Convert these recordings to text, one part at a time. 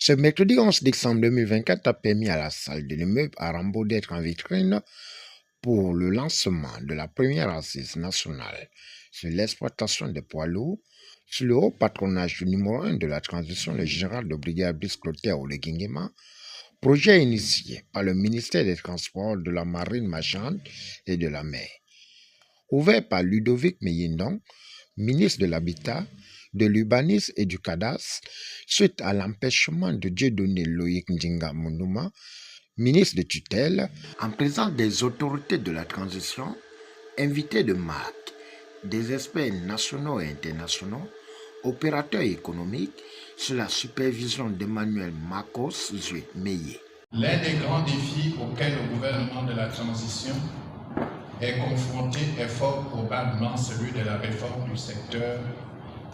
Ce mercredi 11 décembre 2024 a permis à la salle de l'immeuble à Rambaud d'être en vitrine pour le lancement de la première assise nationale sur l'exploitation des poids lourds sous le haut patronage du numéro 1 de la transition, le général de brigade Brice Clotaire Oléguinguema, projet initié par le ministère des Transports, de la Marine marchande et de la Mer. Ouvert par Ludovic Meyindong, ministre de l'Habitat, de l'Urbanisme et du Cadastre, suite à l'empêchement de Dieudonné Loïc Ndinga Mondouma, ministre de tutelle, en présence des autorités de la transition, invités de marque, des experts nationaux et internationaux, opérateurs économiques, sous la supervision d'Emmanuel Marcos Meillet. L'un des grands défis auxquels le gouvernement de la transition est confronté est fort probablement celui de la réforme du secteur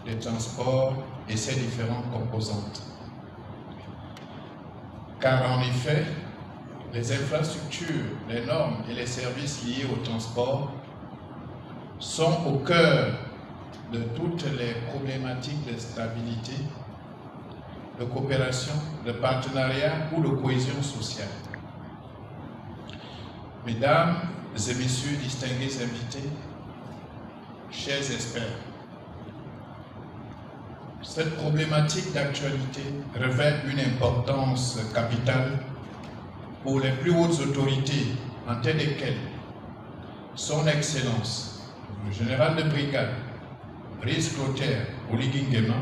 des transports et ses différentes composantes. Car en effet, les infrastructures, les normes et les services liés au transport sont au cœur de toutes les problématiques de stabilité, de coopération, de partenariat ou de cohésion sociale. Mesdames et messieurs distingués invités, chers experts, cette problématique d'actualité revêt une importance capitale pour les plus hautes autorités, en tête desquelles Son Excellence, le général de brigade, Brice Clotaire Oléguinguema,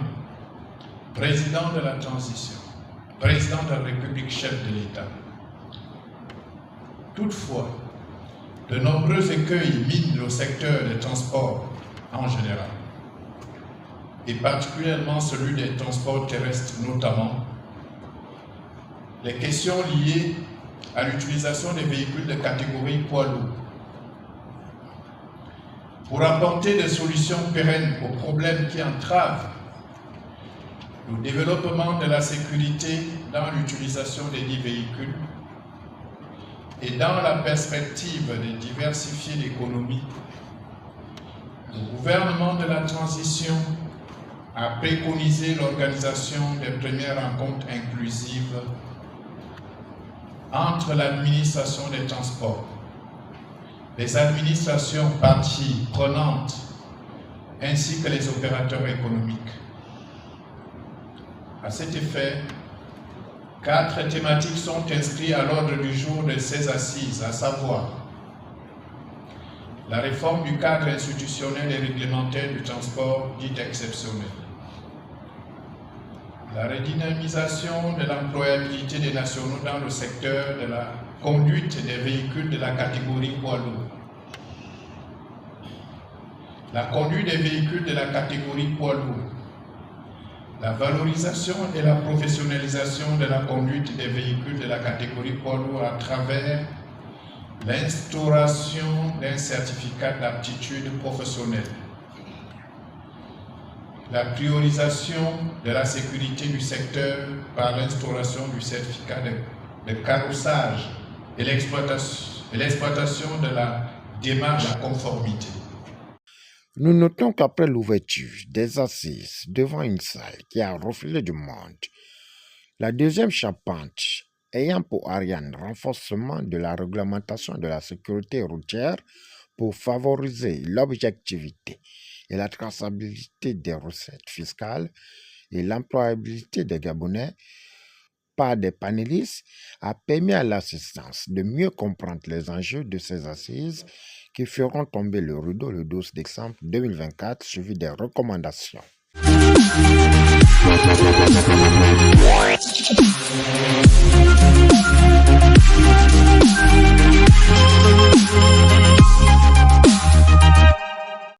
président de la transition, président de la République, chef de l'État. Toutefois, de nombreux écueils minent le secteur des transports en général, et particulièrement celui des transports terrestres notamment. Les questions liées à l'utilisation des véhicules de catégorie poids lourd. Pour apporter des solutions pérennes aux problèmes qui entravent le développement de la sécurité dans l'utilisation des dix véhicules et dans la perspective de diversifier l'économie, le gouvernement de la transition a préconisé l'organisation des premières rencontres inclusives entre l'administration des transports, les administrations parties prenantes ainsi que les opérateurs économiques. À cet effet, 4 thématiques sont inscrites à l'ordre du jour de ces assises, à savoir la réforme du cadre institutionnel et réglementaire du transport dit exceptionnel, la redynamisation de l'employabilité des nationaux dans le secteur de la conduite des véhicules de la catégorie poids lourd, la conduite des véhicules de la catégorie poids lourd, la valorisation et la professionnalisation de la conduite des véhicules de la catégorie poids lourd à travers l'instauration d'un certificat d'aptitude professionnelle, la priorisation de la sécurité du secteur par l'instauration du certificat de carrossage et l'exploitation de la démarche à conformité. Nous notons qu'après l'ouverture des assises devant une salle qui a reflé du monde, la deuxième charpente ayant pour Ariane renforcement de la réglementation de la sécurité routière pour favoriser l'objectivité et la traçabilité des recettes fiscales et l'employabilité des Gabonais par des panélistes a permis à l'assistance de mieux comprendre les enjeux de ces assises qui feront tomber le rideau le 12 décembre 2024, suivi des recommandations.